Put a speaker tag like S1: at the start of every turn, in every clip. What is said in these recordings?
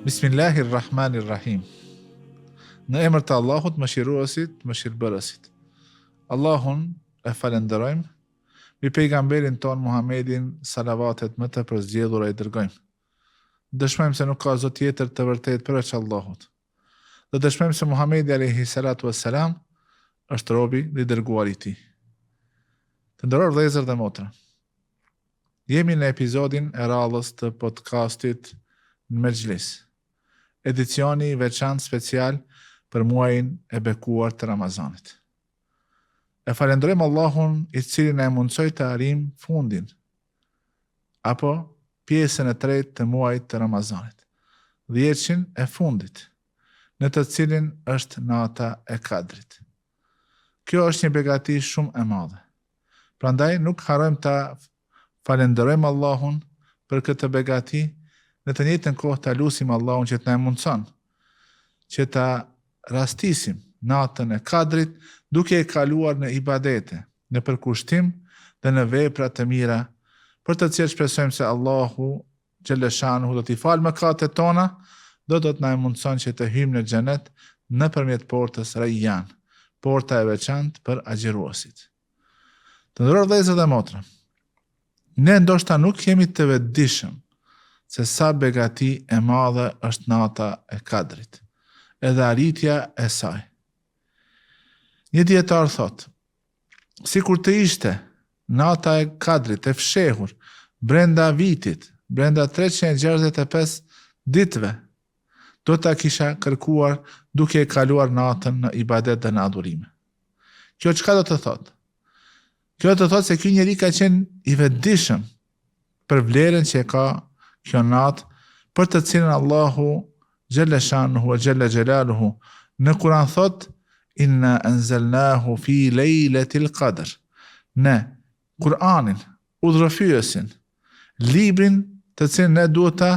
S1: Bismillahirrahmanirrahim. Në emër të Allahut, mëshiruesit, mëshirbërësit. Allahun e falenderojmë, mbi pejgamberin ton Muhammedin salavatet më të përzgjedhura i dërgojmë. Dëshmojmë se nuk ka zot tjetër të vërtet përveç Allahut. Dhe dëshmojmë se Muhammedi alayhi salatu wassalam është robi dhe i dërguari i tij. Të nderuar vëllezër dhe motra, jemi në episodin e radhës të podcastit në Mexhlis, edicioni i veçantë special për muajin e bekuar të Ramazanit. E falenderojmë Allahun i cili na mundsoi të arrijmë fundin, apo pjesën e tretë të muajit të Ramazanit, 10 e fundit, në të cilin është nata e Kadrit. Kjo është një begati shumë e madhe. Prandaj nuk harrojmë ta falenderojmë Allahun për këtë begati, në të njëjtën kohë ta lutim Allahun që të na mundson që ta rastisim natën e Kadrit duke e kaluar në ibadete, në përkushtim dhe në vepra të mira, për të cilat shpresojmë se Allahu xhaleshanuhu do t'i falë mëkatet tona, do të na mundson që të hyjmë në xhenet nëpërmjet portës Rayyan, porta e veçantë për agjëruesit. Të nderuar vëllezër dhe motra, ne ndoshta nuk jemi të vetëdijshëm se sa begati e madhe është nata e Kadrit, edhe arritja e saj. Një dietar thot, sikur të ishte nata e Kadrit e fshehur brenda vitit, brenda 365 ditëve, do ta kisha kërkuar duke e kaluar natën në ibadet dhe në adhurime. Kjo çka do të thot? Kjo do të thot se ky njeri ka qenë i vetëdijshëm për vlerën që e ka kjo natë, për të cilën Allahu xhaleshanuhu wa jalla jalaluhu në Kur'an thot, inna anzalnahu fi lejletil qadr. Ne Kur'anin, udhërfyesin, librin të cilin ne duhet ta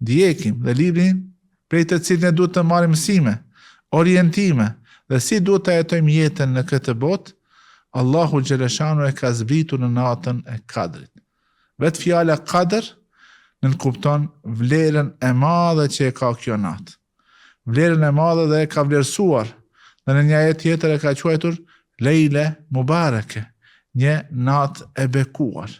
S1: ndjekim dhe librin prej të cilin ne duhet të marrim mësime, orientime dhe si duhet ta jetojmë jetën në këtë botë, Allahu xhaleshanuhu e ka zbritur në natën e Kadrit. Vetë fjala Qadr nënkupton vlerën e madhe që e ka kjo natë. Vlerën e madhe dhe e ka vlerësuar, dhe në një ajet tjetër e ka quajtur Lejle Mubareke, një natë e bekuar.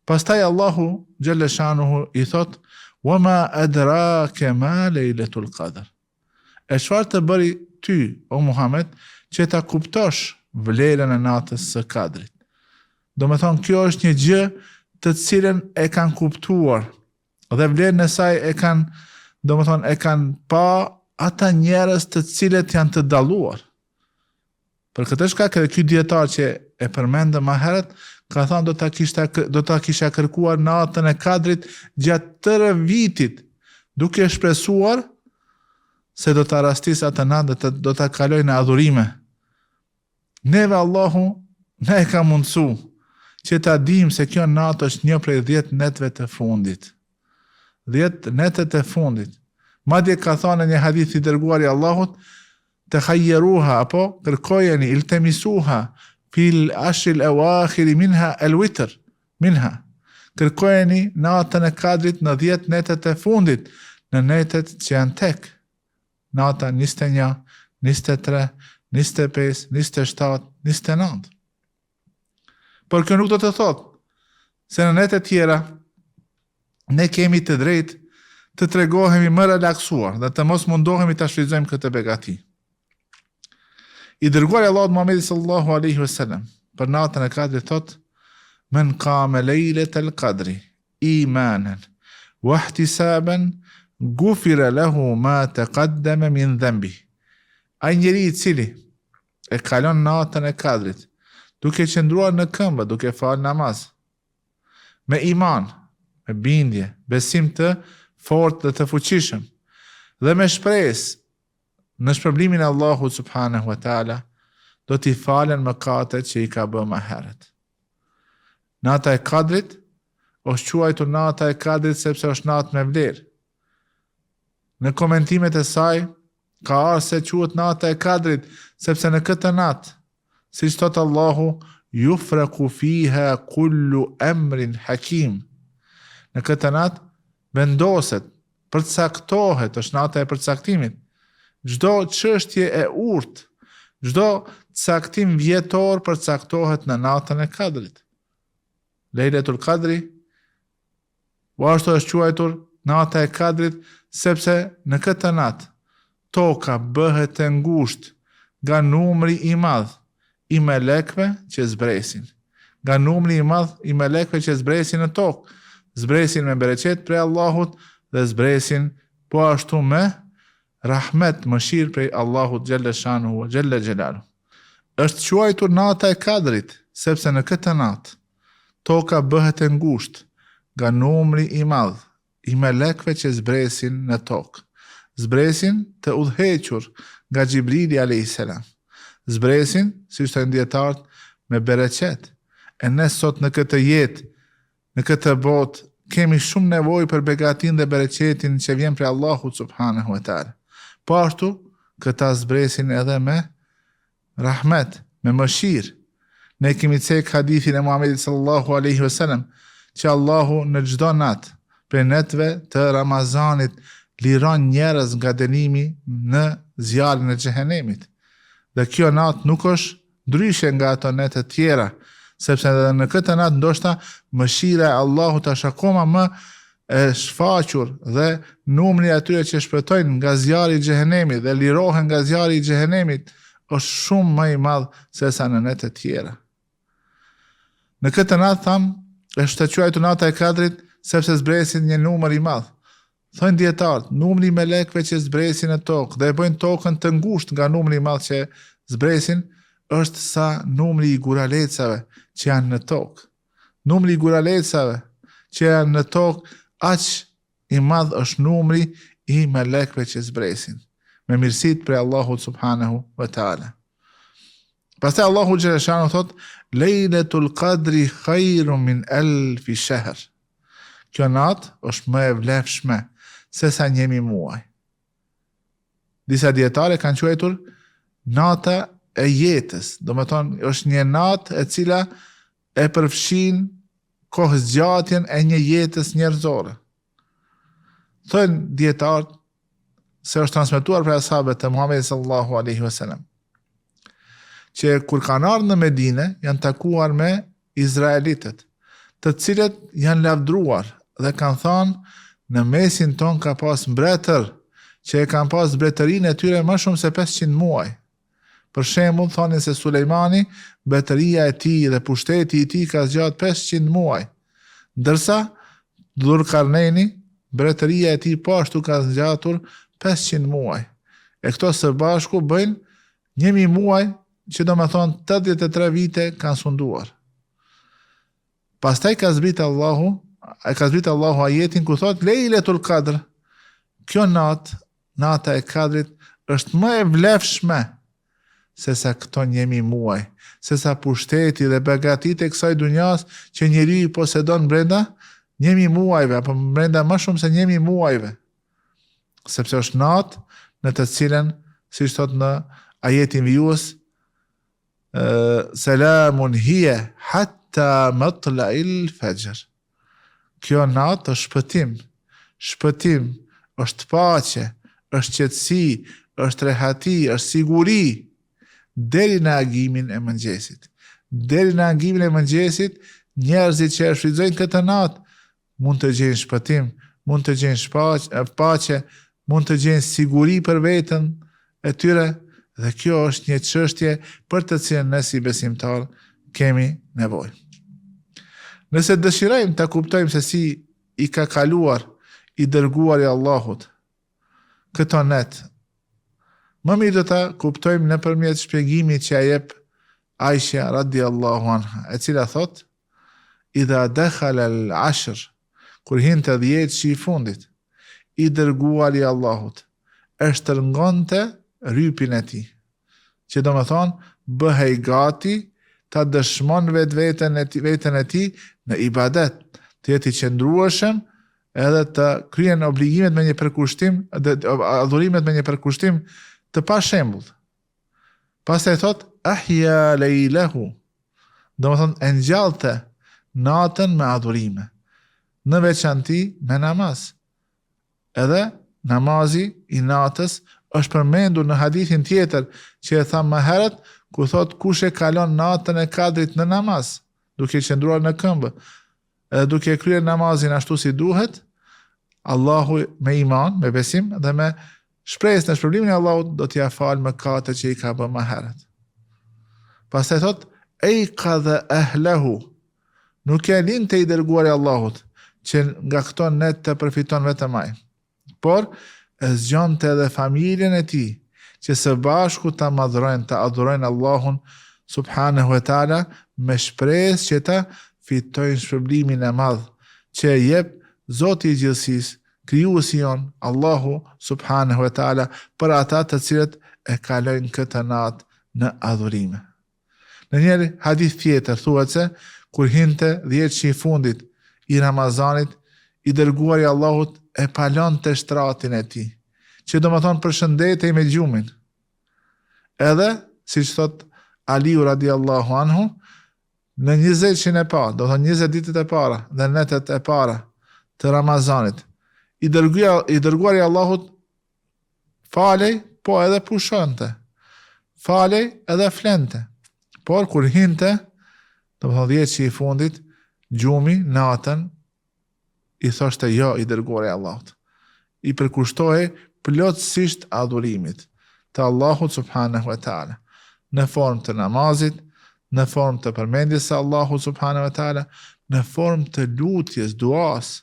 S1: Pastaj Allahu xhaleshanuhu i thot, "Wama adrake ma lejletul qadr." E çfarë të bëri ty, o Muhammed, që ta kuptosh vlerën e natës së Kadrit? Do me thonë, kjo është një gjë të cilën e kanë kuptuar dhe vlerën e saj e kanë, do me thonë, e kanë pa ata njerëz të cilët janë të dalluar. Për këtë shkak edhe ky dietar që e përmendëm më herët, ka thënë do ta kisha kërkuar natën e Kadrit gjatë tërë vitit, duke shpresuar se do ta rastis atë natë dhe do ta kaloj në adhurime. Neve Allahu na e ka mundsu që ta dim se kjo natë është një prej 10 netëve të fundit. 10 netët e fundit. Madje ka thënë një hadith i dërguari i Allahut, tahayyaruha, apo kërkojeni, iltemisuha fil ashril awakhir minha alwitr, minha. Kërkojeni natën e Kadrit në 10 netët e fundit, në netët që janë tek. Nata 21, 23, 25, 27, 29. Por kjo nuk do të thotë se në netët tjera ne kemi të drejtë të tregohemi më relaksuar dhe të mos mundohemi ta shfrytëzojmë këtë begati. I dërguari Allahut Muhammedi sallallahu alaihi wasallam për natën e Kadrit thot, "Men qama lejletal qadri imanan wa ihtisaban ghufira lahu ma taqaddama min dhanbi." Ai njeri i cili e kalon natën e Kadrit duke qëndruar në këmbë, duke falë namaz, me iman, me bindje, besim të fort dhe të fuqishëm, dhe me shpresë në shpërblimin e Allahut subhanahu wa taala, do t'i falen mëkatet që i ka bërë më herët. Nata e Kadrit është quajtur nata e Kadrit sepse është natë me vlerë. Në komentimet e saj ka ardhur se quhet nata e Kadrit sepse në këtë natë, siç thot Allahu, yufraku fiha kullu amrin hakim. Në këtë natë vendoset përcaktohet, është nata e përcaktimit. Çdo çështje e urtë, çdo caktim vjetor përcaktohet në natën e Kadrit. Lejletul Qadri, ashtu është quajtur nata e Kadrit, sepse në këtë natë toka bëhet e ngushtë nga numri i madh i melekëve që zbresin. Nga numri i madh i melekëve që zbresin në tokë, zbresin me bereqet prej Allahut dhe zbresin po ashtu me rahmet, mëshirë prej Allahut xhalla shanuhu xhalla xhelaluhu. Është quajtur nata e Kadrit, sepse në këtë natë toka bëhet e ngushtë nga numri i madh i melekëve që zbresin në tokë. Zbresin të udhëhequr nga Xhibrili alayhis salam. Zbresin, si thënë dietarët, me bereqet. E ne sot në këtë jetë, në këtë botë, kemi shumë nevojë për begatin dhe bereqetin që vjen prej Allahut subhanahu wa taala. Po ashtu, këta zbresin edhe me rahmet, me mëshirë. Ne kemi cek hadithin e Muhamedit sallallahu alaihi wasallam që Allahu në çdo natë për netëve të Ramazanit liron njerëz nga dënimi në zjarrin e xhehenemit. Dhe kjo natë nuk është ndryshe nga ato natë të tjera, sepse edhe në këtë natë ndoshta mëshira e Allahut është akoma më e shfaqur dhe numri atyre që shpëtojnë nga zjarri i xhehenemit dhe lirohen nga zjarri i xhehenemit është shumë më i madh se sa në natë të tjera. Në këtë natë është të quajtur nata e Kadrit sepse zbresin një numër i madh. Thënë dietarët, numri i melekëve që zbresin në tokë dhe e bëjnë tokën të ngushtë nga numri i madh që zbresin është sa numri i guralecave që janë në tokë. Numri i guralecave që janë në tokë, aq i madh është numri i melekëve që zbresin, me mirësitë prej Allahut subhanahu wa taala. Pastaj Allahu xhaleshanu thot: Lejletul Qadri khairun min alfi shahr. Kjo natë është më e vlefshme se sa 1000 muaj. Disa dietare kanë quajtur nata e jetës, do me thonë është një natë e cila e përfshin kohëzgjatjen e një jetës njerëzore. Thënë dietarët se është transmetuar prej ashabëve të Muhamedit sallallahu alaihi wasallam që kur kanë ardhur në Medinë janë takuar me izraelitët, të cilët janë lavdruar dhe kanë thënë në mesin ton ka pas mbretër që e kanë pas mbretërinë e tyre më shumë se 500 muaj. Për shembull, thonin se Sulejmani, mbretëria e tij dhe pushteti i tij ka zgjatur 500 muaj, ndërsa Dhulkarneni, mbretëria e tij po ashtu ka zgjatur 500 muaj. E këto së bashku bëjnë 1000 muaj, që do me thonë 83 vite kanë sunduar. Pastaj ka zbrit Allahu ajetin ku thot Lejletul Qadr. Kjo natë, nata e Kadrit, është më e vlefshme se sa këto 1000 muaj, se sa pushteti dhe begatit e kësaj dunjas që njeriu i posedon brenda 1000 muajve, apo brenda më shumë se 1000 muajve. Sepse është natë në të cilën, siç thot në ajetin vijues, Selamun hiya hatta matla'il fajr. Kjo natë është shpëtim, është paqe, është qetësi, është rehati, është siguri deri në agimin e mëngjesit. Deri në agimin e mëngjesit, njerëzit që e shfrytëzojnë këtë natë mund të gjejnë shpëtim, mund të gjejnë paqe, mund të gjejnë siguri për veten e tyre. Dhe kjo është një çështje për të cilën ne si besimtar kemi nevojë. Nëse dëshirojmë të kuptojmë se si i ka kaluar i dërguari Allahut këto net, më mirë do ta kuptojmë nëpërmjet shpjegimit që jep Aisha radhiyallahu anha, e cila thot: Idha dakhala al-ashr, kur hinte 10 i fundit, i dërguari Allahut e shtërngonte rrypin e tij, që do me thonë bëhej gati ta dëshmon veten e tij në ibadet, të jetë i qëndrueshëm edhe të kryen obligimet me një përkushtim, adhurimet me një përkushtim të pashembull. Pastaj thot ahya laylahu, do me thonë e ngjallte natën me adhurime, në veçanti me namaz. Edhe namazi i natës është përmendur në hadithin tjetër që e thamë më herët, ku thot kush e kalon natën e Kadrit në namaz, duke qëndruar në këmbë, edhe duke kryer namazin ashtu si duhet, Allahu me iman, me besim dhe me shpresë në shpërblimin e Allahut do t'ia falë mëkatet që i ka bërë më herët. Pastaj thot eiqadha ahlahu, nuk e lin të i dërguari Allahut që nga këto net të përfiton vetëm ai, por e zgjonte edhe familjen e tij që së bashku ta madhrojnë, ta adhurojnë Allahun subhanahu wa taala me shpresë që ta fitojnë shpërblimin e madh që e jep Zoti i gjithësisë, krijuesi jon, Allahu subhanahu wa taala, për ata të cilët e kalojnë këtë natë në adhurime. Në një hadith tjetër thuhet se kur hinte 10 i fundit i Ramazanit, i dërguari Allahut e palonte shtratin e tij, që do të thonë përshëndetej me gjumin. Edhe, siç thot Aliu radiallahu anhu, në 20 e parë, do të thonë 20 ditët e para dhe netet e para të Ramazanit, i dërguari Allahut falej, po edhe pushonte, falej edhe flente, por kur hinte, do të thonë 10 i fundit, gjumi natën i thoshte jo i dërguari Allahut, i përkushtohej plotësisht adhurimit të Allahut subhanahu wa taala, në formë të namazit, në formë të përmendjes së Allahut subhanahu wa taala, në formë të lutjes, duas,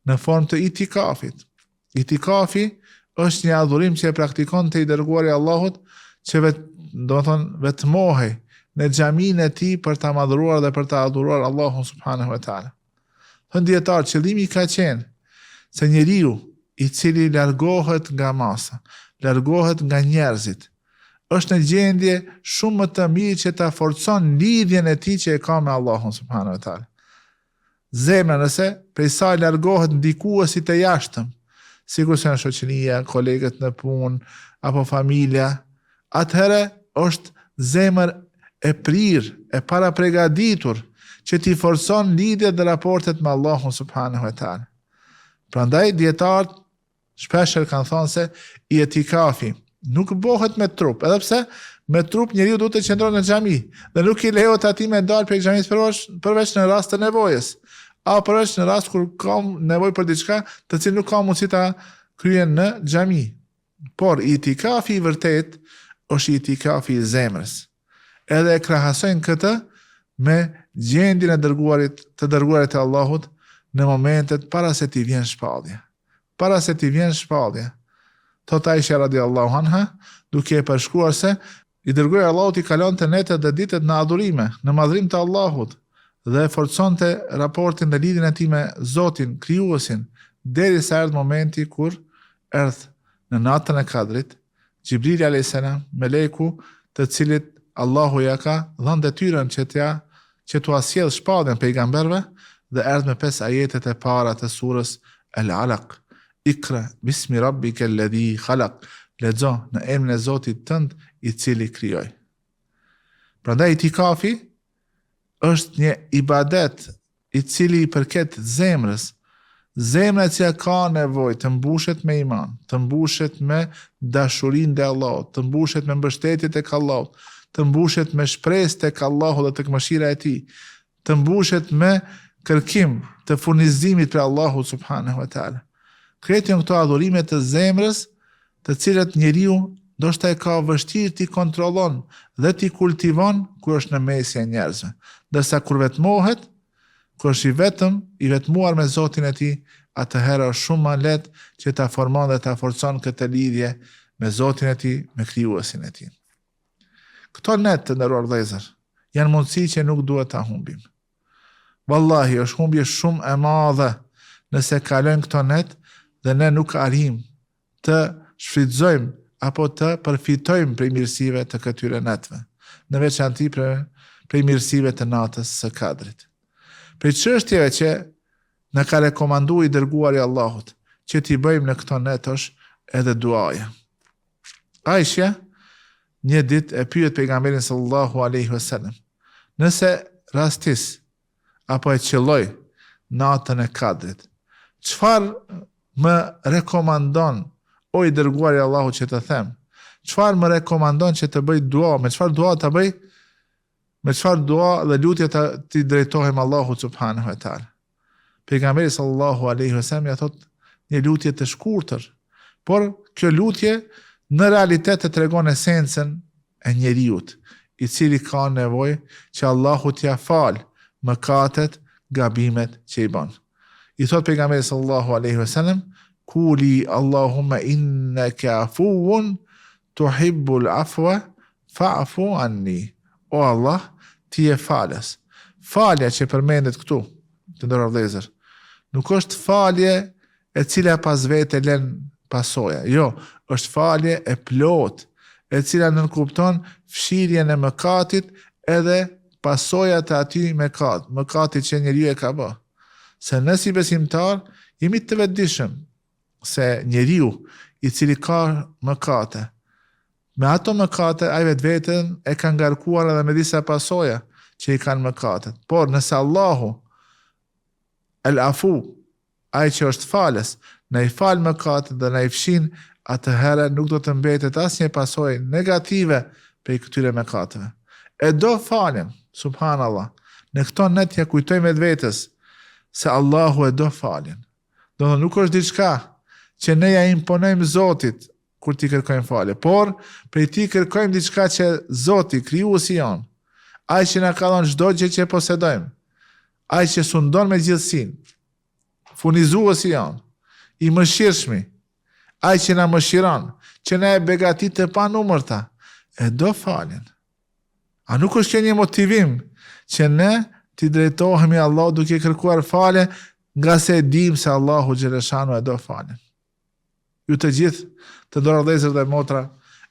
S1: në formë të itikafit. Itikafi është një adhurim që e praktikon të i dërguari Allahut, që vetmohej në xhaminë e tij për ta madhruar dhe për ta adhuruar Allahun subhanahu wa taala. Thënë dietar, qëllimi ka qenë se njeriu i cili largohet nga masa, largohet nga njerëzit, është në gjendje shumë më të mirë që ta forcon lidhjen e tij që e ka me Allahun subhanahu wa taala. Zemra nëse prej saj largohet ndikuesit e jashtëm, sikur se në shoqëria, kolegët në punë apo familja, atëherë është zemër e prirë, e para përgatitur që t'i forcon lidhjet dhe raportet me Allahun subhanahu wa taala. Prandaj dietarët shpeshher kanë thënë se itikafi nuk bëhet me trup, edhe pse me trup njeriu duhet të qëndron në xhami dhe nuk i lejohet atij me dalë prej xhamis përveç në rast të nevojës, apo përveç në rast kur ka nevojë për diçka të cilën nuk ka mundësi ta kryen në xhami. Por itikafi i vërtet është itikafi i zemrës. Edhe e krahasojnë këtë me gjendjen e dërguarit të Allahut në momentet para se t'i vjen shpallja. Para se t'i vjen shpallja. Thot Aisha radiallahu anha, duke e përshkruar se i dërguari Allahut i kalonte netët dhe ditët në adhurime, në madhrim të Allahut, dhe forconte raportin dhe lidhjen e tij me Zotin, krijuesin, derisa erdhi momenti kur erdhi në natën e Kadrit, Xhibrili alayhis salam, meleku të cilit Allahu ja ka dhënë detyrën që t'u sjell shpalljen pejgamberëve, dhe erdhi me 5 ajetet e para të surës Al-Alaq. Ikra bismi rabbika alladhi khalaq, lexo në emrin e Zotit tënd i cili krijoi. Prandaj itikafi është një ibadet i cili i përket zemrës. Zemra që ka nevojë të mbushet me iman, të mbushet me dashurinë ndaj Allahut, të mbushet me mbështetje tek Allahu, të mbushet me shpresë tek Allahu dhe tek mëshira e tij, të mbushet me kërkim të furnizimit për Allahu subhanahu wa taala. Kretin këto adhurime të zemrës, të cilat njeriu ndoshta e ka vështirë t'i kontrollon dhe t'i kultivon kur është në mesin e njerëzve. Ndërsa kur vetmohet, kur është i vetmuar me Zotin e tij, atëherë është shumë më lehtë që ta formon dhe ta forcon këtë lidhje me Zotin e tij, me krijuesin e tij. Këto net të nderuar vëllezër, janë mundësi që nuk duhet ta humbim. Wallahi, është humbje shumë e madhe nëse kalojnë këto net dhe ne nuk arrim të shfrytëzojmë apo të përfitojmë prej mirësive të këtyre netve, në veçanti prej mirësive të natës së Kadrit. Prej çështjeve që na ka rekomanduar i dërguari Allahut që t'i bëjmë në këto net është edhe duaja. Aisha një ditë e pyet pejgamberin sallallahu alaihi wasallam, nëse rastis apo e qelloj natën e Kadrit, çfarë më rekomandon o i dërguari i Allahut që të them? Çfarë më rekomandon që të bëj dua? Me çfarë dua të bëj? Me çfarë dua dhe lutje të drejtohem Allahut subhanahu wa taala? Pejgamberi sallallahu alaihi wasallam ja thot një lutje të shkurtër, por kjo lutje në realitet të tregon esencën e njeriut, i cili ka nevojë që Allahu t'ia fal mëkatet, gabimet që i bën. I thot pejgamberi sallallahu alaihi wasallam: "Kuli Allahumma innaka afuwun tuhibbul afwa fa'fu anni." O Allah, ti je falës. Falja që përmendet këtu, të nderuar vëllezër, nuk është falje e cila pas vete lën pasoja. Jo, është falje e plot, e cila nënkupton fshirjen e mëkatit edhe pasojat e atij mëkatit që njeriu e ka bë. Se ne si besimtar jemi të vetëdijshëm se njeriu i cili ka mëkate, me ato mëkate ai vetveten e ka ngarkuar edhe me disa pasoja që i kanë mëkatet. Por nëse Allahu El Afu, ai që është falës, na i fal mëkatet dhe na i fshin, atëherë nuk do të mbetet asnjë pasojë negative prej këtyre mëkateve. E do faljen, subhanallah. Në këto ne t'ja kujtojmë vetvetes se Allahu e do faljen. Do nuk është diçka që ne ja imponojmë Zotit kur ti kërkojmë falje, por prej ti kërkojmë diçka që Zoti, krijuesi jon, ai që na ka dhënë çdo gjë që posedojmë, ai që sundon me gjithësinë, furnizuesi jon, i mëshirshmi, ai që na mëshiron, që na e begatit të panumërta, e do faljen. A nuk është kjo një motivim që ne t'i drejtohemi Allah duke kërkuar falje, nga se dim se Allahu xhaleshanu e do faljen. Ju të gjithë, të nderuar vëllezër dhe motra,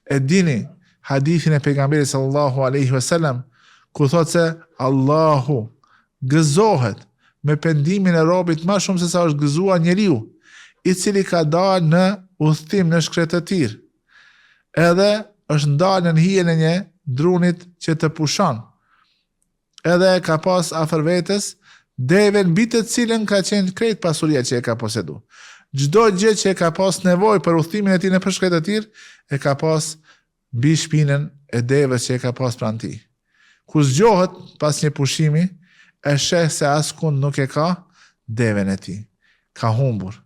S1: e dini hadithin e pejgamberit sallallahu alaihi wasallam, ku thot se Allahu gëzohet me pendimin e robit më shumë se sa është gëzuar njeriu, i cili ka dalë në udhtim në shkretëtir, edhe është ndalë në hijen e një drunit që të pushon, edhe ka pas afër vetes deve mbi të cilën ka qenë krejt pasuria që e ka posedu. Çdo gjë që e ka pas nevojë për udhtimin e tij në shkretëtir, e ka pas mbi shpinën e devës që e ka pas pranë tij. Kur zgjohet pas një pushimi, e sheh se askund nuk e ka deven e tij. Ka humbur.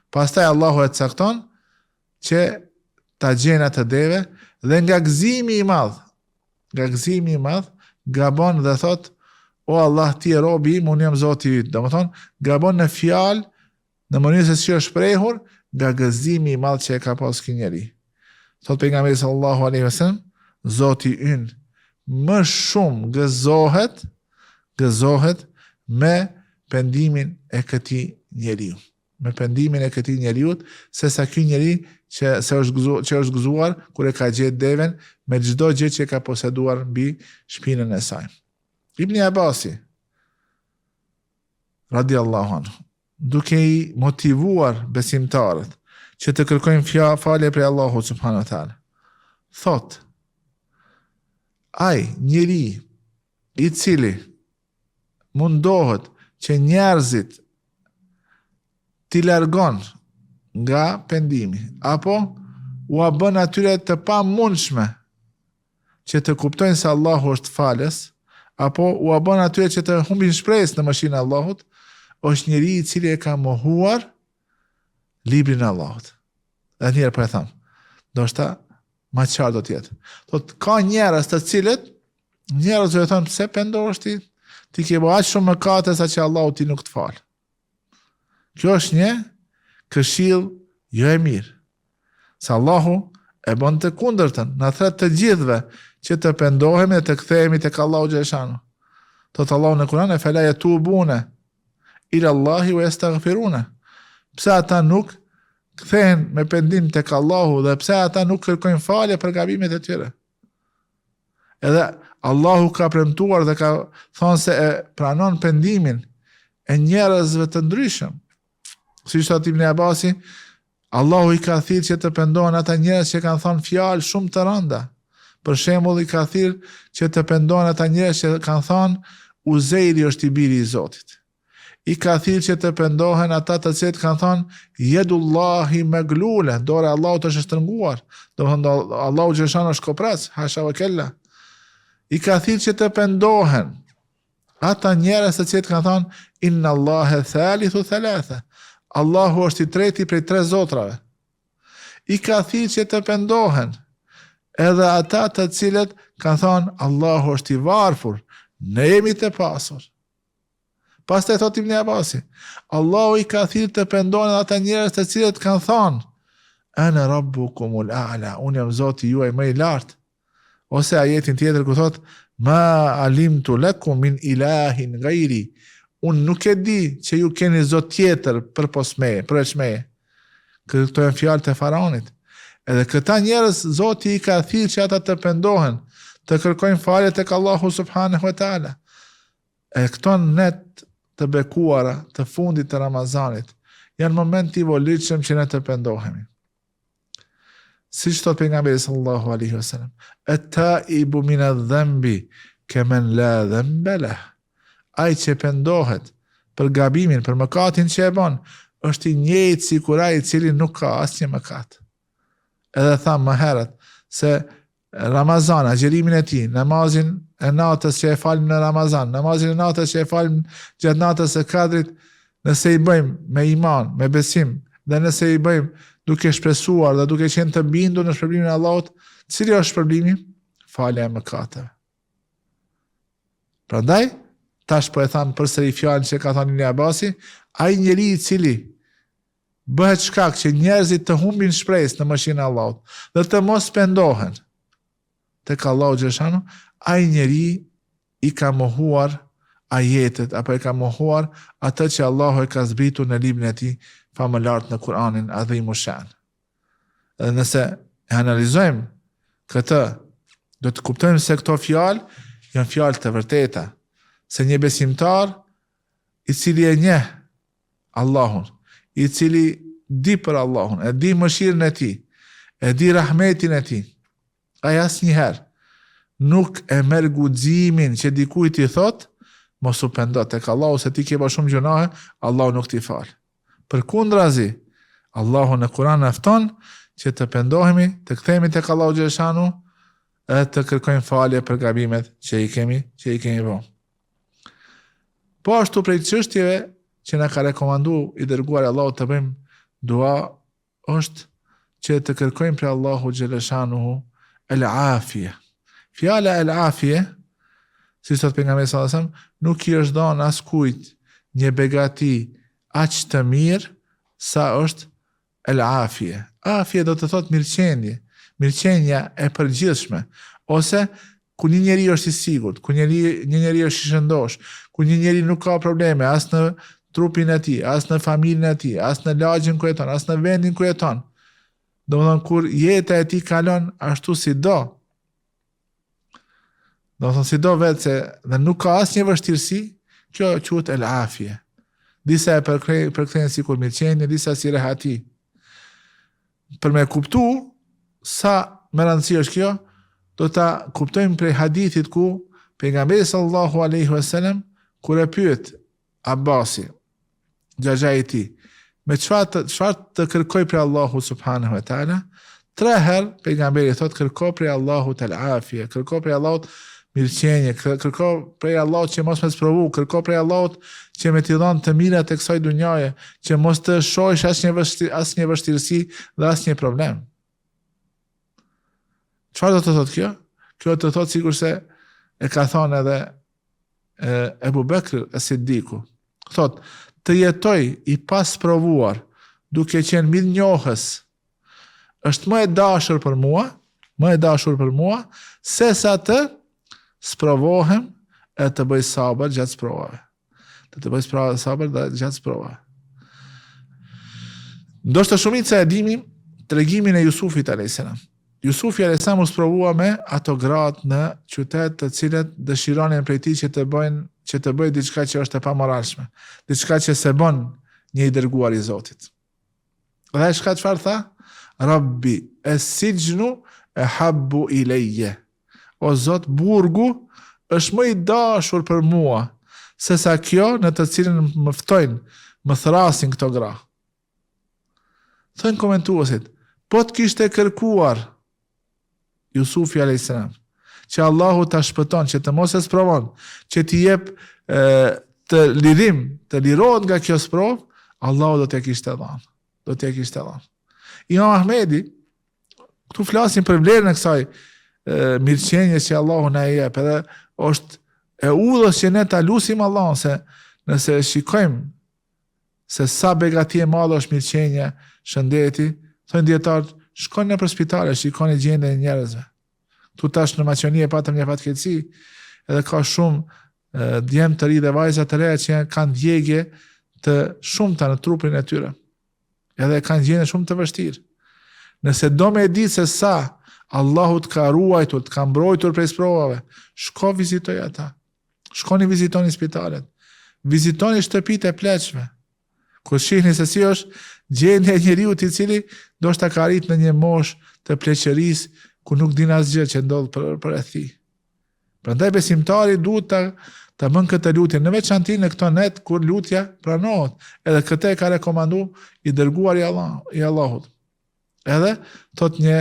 S1: Pastaj Allahu e cakton që ta gjen atë deve dhe nga gëzimi i madh, gabon dhe thot: "O Allah, ti je robi im, unë jam Zoti yt." Domethënë, gabon në fjalë, në mënyrë se si është shprehur, nga gëzimi i madh që e ka pas ky njeri. Thot pejgamberi sallallahu alaihi wasallam: "Zoti ynë më shumë gëzohet me pendimin e këtij njeriu." Me pendimin e këtij njeriu, se sa ky njeri që është gëzuar kur e ka gjetë deven me çdo gjë që ka poseduar mbi shpinën e saj. Ibn Abasi radiallahu anhu, duke i motivuar besimtarët që të kërkojnë falje prej Allahut subhanahu wa taala, thot: ai njeri i cili mundohet që njerëzit t'i largon nga pendimi, apo u a bën atyre të pamundshme që të kuptojnë se Allahu është falës, apo u a bën atyre që të humbin shpresën në mëshirën e Allahut, është njeri i cili e ka mohuar librin e Allahut. Dhe njerë po e tham, ndoshta ma qartë do tjetë. Thot, ka njerëz të cilët, njerëz do e thonë, pse pendohesh ti ke bërë aq shumë mëkate sa që Allahu ti nuk të falë. Kjo është një këshill jo e mirë. Se Allahu e bën të kundërtën, na thret të gjithëve që të pendohemi dhe të kthehemi tek Allahu xhaleshanu. Thot Allahu në Kur'an: "E fela yatubuna ila Allahi wa yastaghfiruna." Pse ata nuk kthehen me pendim tek Allahu dhe pse ata nuk kërkojnë falje për gabimet e tyre. Edhe Allahu ka premtuar dhe ka thonë se e pranon pendimin e njerëzve të ndryshëm. Si thot Ibn Abasi, Allahu i ka thirrë që të pendohen ata njerëz që kanë thonë fjalë shumë të rënda. Për shembull, i ka thirrë që të pendohen ata njerëz që kanë thonë Uzejri është i biri i Zotit. I ka thirrë që të pendohen ata të cilët kanë thënë yedullahi maglula, dora e Allahut është shtrënguar. Domethënë Allahu xhashan është kopras, hasha wa kella. I ka thirrë që të pendohen ata njerëz të cilët kanë thënë inna Allaha thalithu thalatha. Allahu është i treti prej tre zotrave. I ka thirrë që të pendohen edhe ata të cilët kanë thënë Allahu është i varfër, ne jemi të pasur. Pastaj thot Ibn Abasi, Allahu I ka thirrë të pendohen ata njerëz të cilët kanë thënë ana rabbukumul a'la, unë jam Zoti juaj më I lartë. Ose ajetin tjetër ku thot ma alimtu lakum min ilahin ghairi, unë nuk e di që ju keni Zot tjetër përveç meje. Këto janë fjalët e Faraonit. Edhe këta njerëz Zoti I ka thirrë që ata të pendohen, të kërkojnë falje tek Allahu subhanahu wa taala. E këto net të bekuara të fundit të Ramazanit janë momenti I volitshëm që ne të pendohemi. Siç thot pejgamberi sallallahu alaihi wasallam, at-taibu min adh-dhanbi kaman la dhanba lah. Ai që pendohet për gabimin, për mëkatin që e bën, është I njëjtë sikur ai I cili nuk ka asnjë mëkat. Edhe tham më herët se Ramazan, agjerimin e tij, namazin e natës që e falim në Ramazan, namazin e natës që e falim gjatë natës së Kadrit, nëse I bëjmë me iman, me besim, dhe nëse I bëjmë duke shpresuar dhe duke qenë të bindur në shpërblimin e Allahut, cili është shpërblimi? Falja e mëkateve. Prandaj, tash po e tham përsëri fjalën që ka thënë Ibn Abasi, ai njeri I cili bëhet shkak që njerëzit të humbin shpresë në mëshirën e Allahut dhe të mos pendohen tek Allahu xhashanu, ai njeri I ka mohuar ajetet apo I ka mohuar atë që Allahu e ka zbritur në librin e tij famëlart në Kur'anin Adhimu Shan. Edhe nëse e analizojmë këtë, do të kuptojmë se këto fjalë janë fjalë të vërteta, se një besimtar I cili e njeh Allahun, I cili di për Allahun, e di mëshirën e tij, e di rahmetin e tij, ai asnjëherë nuk e merr guximin që dikujt I thot, mos u pendo tek Allahu se ti ke bërë shumë gjunahe, Allahu nuk t'i fal. Përkundrazi, Allahu në Kur'an na fton që të pendohemi, të kthehemi tek Allahu xhashanu, e të kërkojmë falje për gabimet që I kemi bërë. Po ashtu prej çështjeve që na ka rekomanduar I dërguari Allahu të bëjmë dua është që të kërkojmë për Allahu xhaleshanuhu el-afia. Fjala el-afia, si thot pejgamberi sallallahu alajhi wasallam, nuk I është dhënë askujt një begati aq të mirë sa është el-afia. Afia do të thot mirëqenie, mirëqenia e përgjithshme, ose ku një njeri është I sigurt, ku një njeri është I shëndosh, ku një njeri nuk ka probleme as në trupin e tij, as në familjen e tij, as në lagjin ku jeton, as në vendin ku jeton. Domethënë kur jeta e tij kalon ashtu si do. Domethënë si do vetë se dhe nuk ka asnjë vështirësi, kjo quhet el-afia. Disa e përkthejnë sikur mirëqenie, disa si rehati. Për me kuptu sa më rëndësi është kjo, do ta kuptojmë prej hadithit ku pejgamberi sallallahu alaihi wasallam kur e pyet Abbasi, xhaxha I tij, me çfarë të kërkoj për Allahu subhanahu wa taala, 3 herë pejgamberi thot kërko për Allahu el-afia, kërko për Allahut mirëqenie, kërko për Allahut që mos më sprovu, kërko për Allahut që me t'i dhënë të mirat e kësaj dunjaje, që mos të shohësh asnjë vështirësi dhe asnjë problem. Çfarë do të thotë kjo? Kjo do të thotë sikurse e ka thënë edhe Ebu Bekr as-Siddiku. Thot, të jetoj I pas provuar, duke qenë mirënjohës, është më e dashur për mua, sesa të sprovohem e të bëj sabër gjatë sprovave. Të bëj sabër gjatë sprovave. Ndoshta shumica e dini tregimin e Jusufit a.s. Jusufi a.s. u sprovua me ato gratë në qytet të cilët dëshironin prej tij që të bëjë diçka që është e pamoralshme, diçka që se bën një I dërguar I Zotit. Dhe çfarë tha? Rabbi es-sijnu ahabbu ilayya. O Zot, burgu është më I dashur për mua se sa kjo në të cilën më ftojnë, më thrasin këto gra. Thënë komentuesit, po të kishte kërkuar Jusufi a.s. që Allahu ta shpëton, që të mos e sprovon, që t'i jep të lirim, të lirohet nga kjo sprov, Allahu do t'ja kishte dhënë. Imam Ahmedi, këtu flasim për vlerën e kësaj mirëqenje që Allahu na e jep, edhe është e udhës që ne ta lutim Allahun, se nëse shikojmë se sa begati e madhe është mirëqenja, shëndeti, thonë dietarët, shkoni nëpër spitale, shikoni gjendjen e njerëzve. Tu tash në Maqedoni e patëm një fatkeqësi, edhe ka shumë djemë të ri dhe vajza të reja që kanë djegje të shumta në trupin e tyre. Edhe kanë gjendje shumë të vështirë. Nëse do me ditë se sa Allahu të ka ruajtur, të ka mbrojtur prej sprovave, shko vizitoj ata. Shkoni vizitoni spitalet. Vizitoni shtëpitë e pleqshme. Kur shihni se si është gjendja e njeriut i cili do shta ka arrit në një moshë të pleqërisë ku nuk din asgjë që ndodh për e thi. Prandaj besimtari duhet ta bën këtë lutje në veçanti në këto net kur lutja pranohet. Edhe këtë e ka rekomandu i dërguar i Allahut. Edhe thot një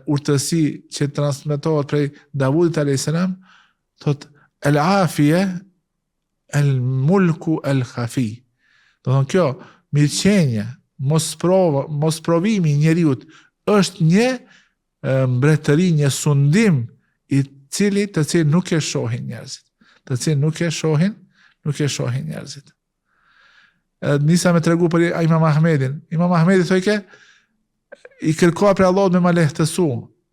S1: urtësi që transmetohet prej Davudit a.s. thot el afie el mulku el khafi. Do thonë kjo mirëqenja, mos provimi i njeriut është një mbretëri, një sundim i të cilin nuk e shohin njerëzit. Nuk e shohin njerëzit. Nisa me tregu për Imam Ahmedin. Imam Ahmedi thojke, i kërkoa për Allah me ma lehtësu,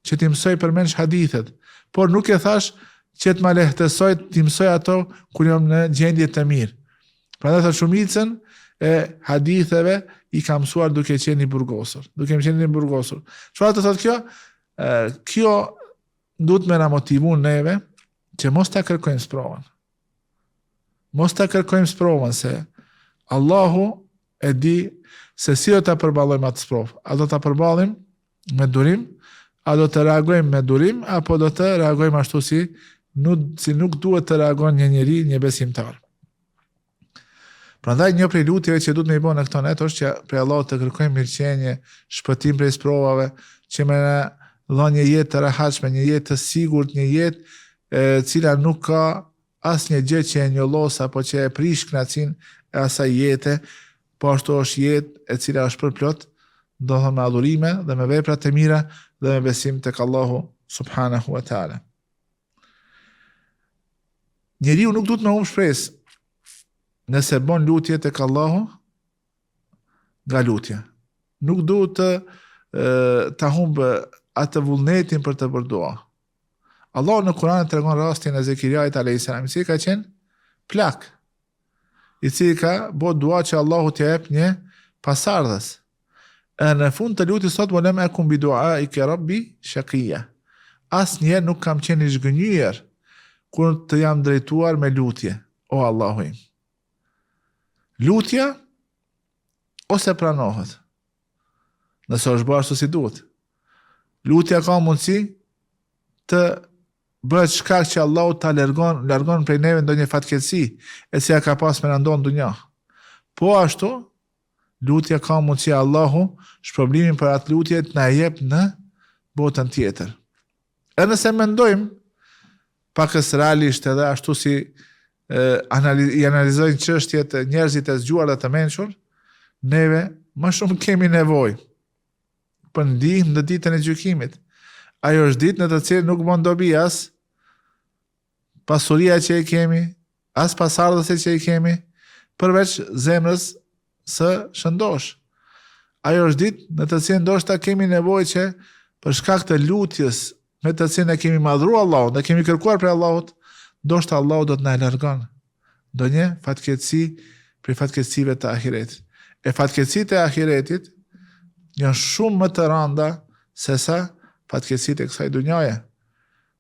S1: që ti mësoj përmenç hadithet, por nuk e thash që të ma lehtësoj, ti mësoj ato kur jam në gjendje të mirë. Pra dhe thë shumicën e haditheve i ka mësuar duke qenë i burgosur. Çfarë të thot kjo? Kjo duhet me na motivu neve që mos ta kërkojmë sprovën. Mos ta kërkojmë sprovën, se Allahu e di se si do ta përballojmë atë sprovë. A do ta përballim me durim, a do të reagojmë me durim, apo do të reagojmë ashtu si nuk duhet të reagon një njeri, një besimtar. Prandaj një prej lutjeve që duhet me i bënë në këto net është që prej Allahut të kërkojmë mirëqenje, shpëtim prej sprovave, që me na dhon një jetë të rehatshme, një jetë të sigurt, një jetë cila nuk ka asnjë gjë që e njollos apo që e prish kënaqësinë e asaj jete, po ashtu është jetë e cila është përplot, do të thonë me adhurime dhe me vepra të mira dhe me besim tek Allahu subhanahu wa taala. Njeriu nuk duhet me humbë shpresë nëse bën lutje tek Allahu nga lutja. Nuk duhet ta humbë atë vullnetin për të bërë dua. Allahu në Kur'an tregon rastin e Zekiriait alayhis salam, i cili ka qenë plak, i cili ka bërë dua që Allahu t'i jep një pasardhës. E në fund të lutjes sot volem e kum bi duaike rabbi shaqiya. Asnjëherë nuk kam qenë i zgënjur kur të jam drejtuar me lutje, o Allahu im. Lutja ose pranohet, nëse është bërë ashtu si duhet. Lutja ka mundësi të bëhet shkak që Allahu ta largon prej neve ndonjë fatkeqësi e cila ka pas me na ndodhur në dunja. Po ashtu, lutja ka mundësi Allahu shpërblimin për atë lutje të na jep në botën tjetër. E nëse mendojmë pakës realisht edhe ashtu si i analizojnë çështjet e njerëzit e zgjuar dhe të mençur, neve më shumë kemi nevojë për ndihmë në ditën e gjykimit. Ajo është ditë në të cilën nuk bën dobi as pasuria që e kemi, as pasardhësit që i kemi, përveç zemrës së shëndosh. Ajo është ditë në të cilën ndoshta kemi nevojë që për shkak të lutjes me të cilën e kemi madhruar Allahun, dhe kemi kërkuar për Allahut, ndoshta Allahu do të na largon ndonjë fatkeqësi prej fatkeqësive të ahiretit. E fatkeqësitë e ahiretit janë shumë më të rënda se sa fatkeqësitë e kësaj dunjaje.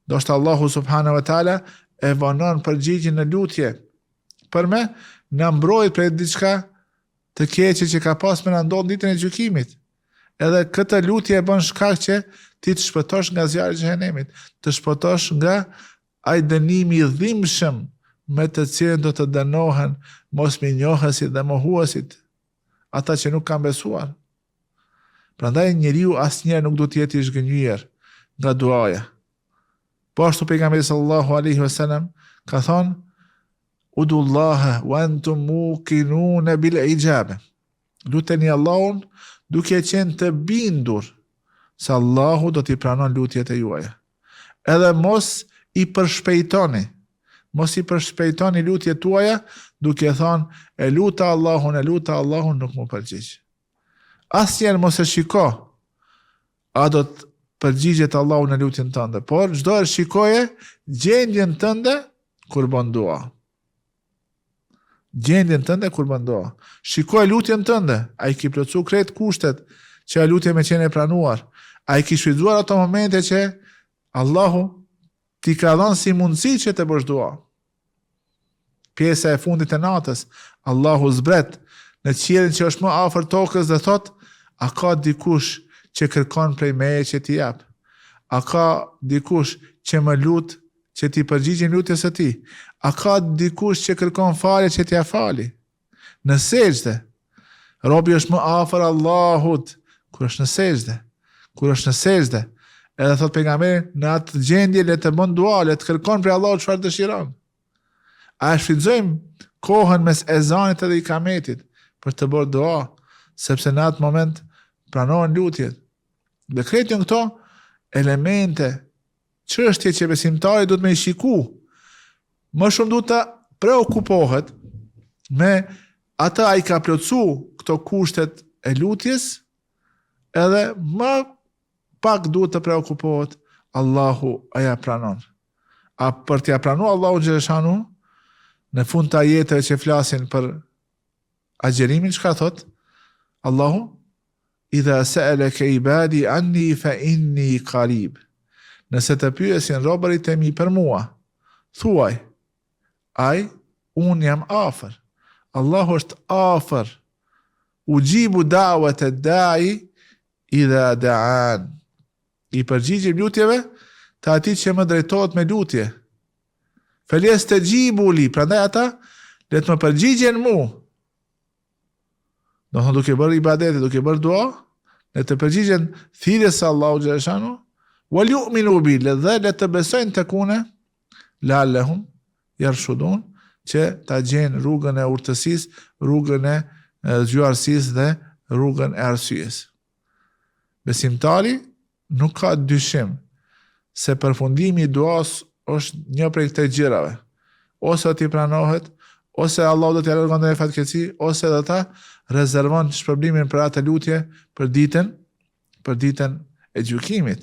S1: Ndoshta Allahu subhanahu wa taala e vonon përgjigjen në lutje për me na mbrojt prej diçka të keqe që ka pas me na ndodhur ditën e gjykimit. Edhe këtë lutje e bën shkak që ti të shpëtosh nga zjarri i xhenemit, të shpëtosh nga ai dënimi i dhimbshëm me të cilën do të dënohen mosmirnjohësit dhe mohuesit, ata që nuk kanë besuar. Prandaj njeriu asnjëherë nuk do të jetë i zhgënjur nga duaja. Po ashtu pejgamberi sallallahu alaihi wasallam ka thonë: Udullaha wa antum muqinun bil ijaba. Luteni Allahun duke qenë të bindur se Allahu do t'i pranon lutjet e juaja. Edhe mos i përshpejtoni lutjet tuaja duke thonë e luta Allahun nuk më përgjigj. Asnjëherë mos e shiko a do të përgjigjet Allahu në lutjen tënde, por çdo herë shikoje gjendjen tënde kur bën dua. Gjendjen tënde kur bën dua. Shikoj lutjen tënde, a i ki plotësu krejt kushtet që a lutje me qenë e pranuar, a i ki shfrytzuar ato momente që Allahu ti ka dhënë si mundësi që të bësh dua. Pjesa e fundit e natës, Allahu zbret në qiellin që është më afër tokës dhe thot: a ka dikush që kërkon prej meje që t'i jap? A ka dikush që më lut që t'i përgjigjem lutjes së tij? A ka dikush që kërkon falje që t'ia fali? Në sejdë, robi është më afër Allahut kur është në sejdë. Kur është në sejdë, edhe thot pejgamberi, në atë gjendje le të bën dua, le të kërkon prej Allahut çfarë dëshiron. A shfrytëzojmë kohën mes ezanit dhe ikametit për të bërë dua, sepse në atë moment pranohen lutjet. Dhe krejt janë këto elemente, çështje që besimtari duhet me i shiku. Më shumë duhet të preokupohet me atë a i ka plotësu këto kushtet e lutjes, edhe më pak duhet të preokupohet Allahu a ja pranon. A për t'ja pranu Allahu xhaleshanu, në fund të ajeteve që flasin për agjerimin, çka thot Allahu? Idha sa'alaka ibadi anni fa inni qarib. Nëse të pyesin robërit e mi për mua, thuaj, unë jam afër. Allahu është afër. Ujibu da'wat ad-da'i idha da'an. I përgjigjem lutjeve të atij që më drejtohet me lutje. Falyastajibu li, prandaj ata le të më përgjigjen mua. Do thonë duke bërë ibadete, duke bërë dua, le të përgjigjen thirrjes së Allahu xhaleshanu, wal yu'minu bi, dhe le të besojnë të kune la'allahum yarshudun, që ta gjejnë rrugën e urtësisë, rrugën e zgjuarësisë dhe rrugën e arsyes. Besimtari nuk ka dyshim se përfundimi i duas është një prej këtyre gjërave. Ose t'i pranohet, ose Allah do t'i largon në fatkeqësi, ose do ta rezervon shpërblimin për atë lutje për ditën e gjykimit.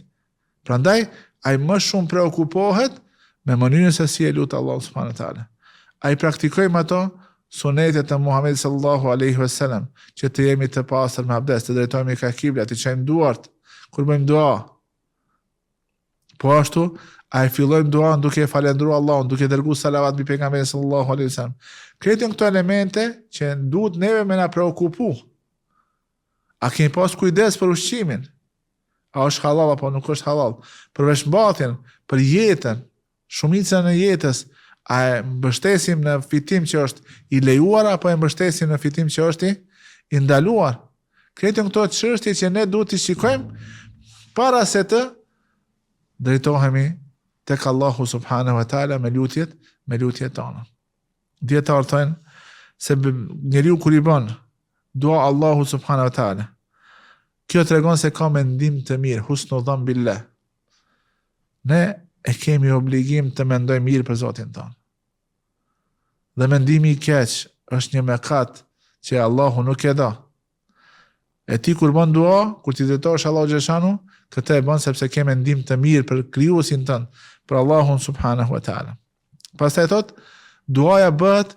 S1: Prandaj ai më shumë preokupohet me mënyrën se si e lut Allah subhanahu wa taala. Ai praktikojmë ato sunetet e Muhamedit sallallahu alaihi wasallam, që të jemi të pastër me abdes, të drejtohemi ka kibla, të çojmë duart kur bëjmë dua. Po ashtu, ai fillojmë duan duke falendruar Allahun, duke dërguar salavat mbi pejgamberin sallallahu alaihi wasallam. Këto këto elemente që duhet neve me na preokupu. A kemi pas kujdes për ushqimin? A është halal apo nuk është halal? Për veshmbathjen, për jetën, shumicën e jetës, a e mbështesim në fitim që është i lejuar apo e mbështesim në fitim që është i ndaluar? Këto këto çështje që ne duhet të shikojmë para se të drejtohemi tek Allahu subhanahu wa taala me lutjet tona. Dietar thonë se njeriu kur i bën dua Allahu subhanahu wa taala, kjo tregon se ka mendim të mirë, husnu dhann billah. Ne e kemi obligim të mendojmë mirë për Zotin tonë. Dhe mendimi i keq është një mëkat që Allahu nuk e do. E ti kur bën dua, kur ti drejtohesh Allahu xhaleshanu, këtë e bën sepse ke mendim të mirë për krijuesin tënd, për Allahun subhanahu wa taala. Pastaj thot, duaja bëhet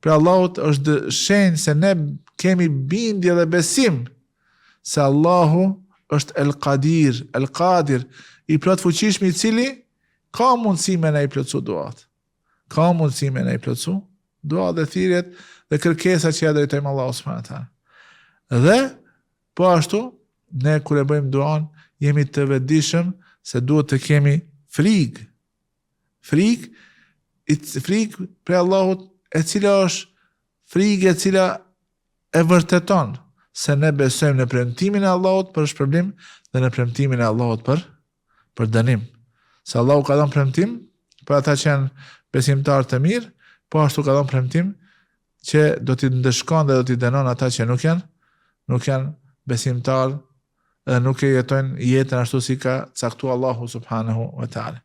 S1: për Allahut është shenjë se ne kemi bindje dhe besim se Allahu është el qadir, i plot fuqishëm, i cili ka mundësi me na i plotësu duat. Ka mundësi me na i plotësu duat dhe thirrjet dhe kërkesat që ja drejtojmë Allahu subhanahu wa taala. Dhe po ashtu, ne kur e bëjmë duan, jemi të vetëdijshëm se duhet të kemi frikë frikë për Allahut, e cila është frikë e cila e vërteton se ne besojmë në premtimin e Allahut për shpërblim dhe në premtimin e Allahut për dënim. Se Allahu ka dhënë premtim për ata që janë besimtarë të mirë, po ashtu ka dhënë premtim që do t'i ndëshkon dhe do t'i dënon ata që nuk janë besimtarë dhe nuk e jetojnë jetën ashtu si ka caktuar Allahu subhanahu wa taala.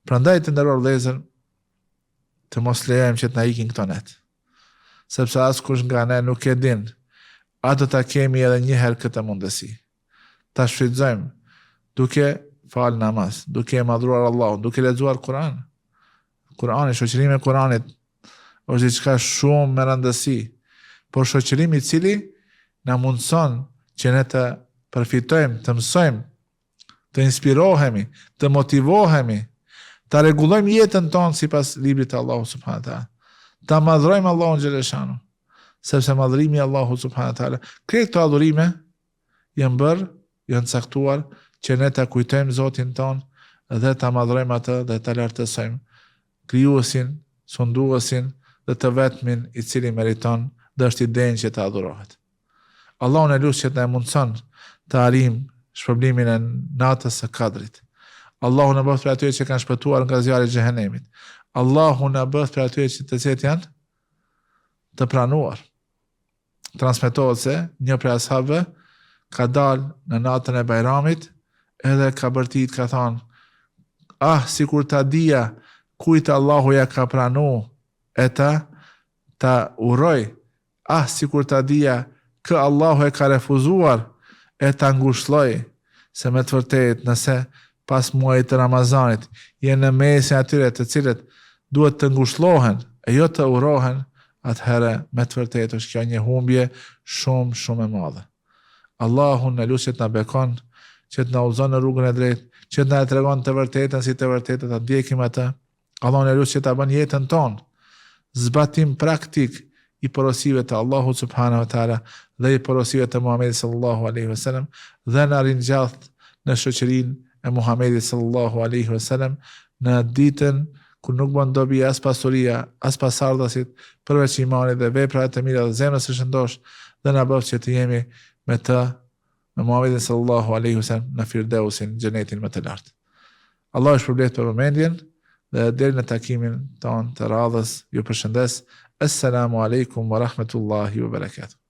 S1: Prandaj të nderuar vëllezër, të mos lejojmë që të na ikin këto net. Sepse askush nga ne nuk e din, a do ta kemi edhe një herë këtë mundësi. Ta shfrytëzojmë duke fal namaz, duke madhruar Allahun, duke lexuar Kur'an. Kur'ani, shoqërimi me Kur'anit është diçka shumë me rëndësi, por shoqërimi i cili na mundson që ne të përfitojmë, të mësojmë, të inspirohemi, të motivohemi, ta rregullojmë jetën tonë sipas librit të Allahut subhanahu wa taala. Ta madhrojmë Allahun xhaleshanu, sepse madhrimi i Allahut subhanahu wa taala, këto adhurime janë caktuar që ne ta kujtojmë Zotin ton dhe ta madhrojmë atë dhe ta lartësojmë krijuesin, sunduesin dhe të vetmin i cili meriton dhe është i denjë që të adhurohet. Allahu na lut që të mundson të arrijmë shpërblimin e natës së Kadrit. Allahu na bëft për atyre që kanë shpëtuar nga zjarri i xhehenemit. Allahu na bëft për atyre që të cilët janë të pranuar. Transmetohet se një prej ashabëve ka dalë në natën e Bajramit edhe ka bërtit, ka thonë, sikur ta dija kujt Allahu ja ka pranu e ta uroj, sikur ta dija kë Allahu e ka refuzuar e ta ngushlloj, se me të vërtetë nëse pas muajit të Ramazanit jenë në mesin atyre të cilët duhet të ngushëllohen e jo të urohen, atëherë me të vërtetë është kjo një humbje shumë e madhe. Allahu na lut që të na bekon, që të na udhëzon në rrugën e drejtë, që të na tregon të vërtetën si të vërtetë, ta ndjekim atë. Allahu na lut që ta bën jetën tonë zbatim praktik i porosive të Allahut subhanahu wa taala dhe i porosive të Muhamedit sallallahu alaihi wasallam dhe na ringjallë në shoqërinë e Muhamedit sallallahu alaihi wasallam në ditën kur nuk bën dobi as pasuria, as pasardhësit, përveç imanit dhe veprave të mira dhe zemrës së shëndosh, dhe na bëf që të jemi me Muhamedit sallallahu alaihi wasallam në Firdausin, xhenetin më të lartë. Allah është shpërblet për vëmendjen dhe deri në takimin ton të radhës ju përshëndes. Assalamu alaikum wa rahmatullahi wa barakatuh.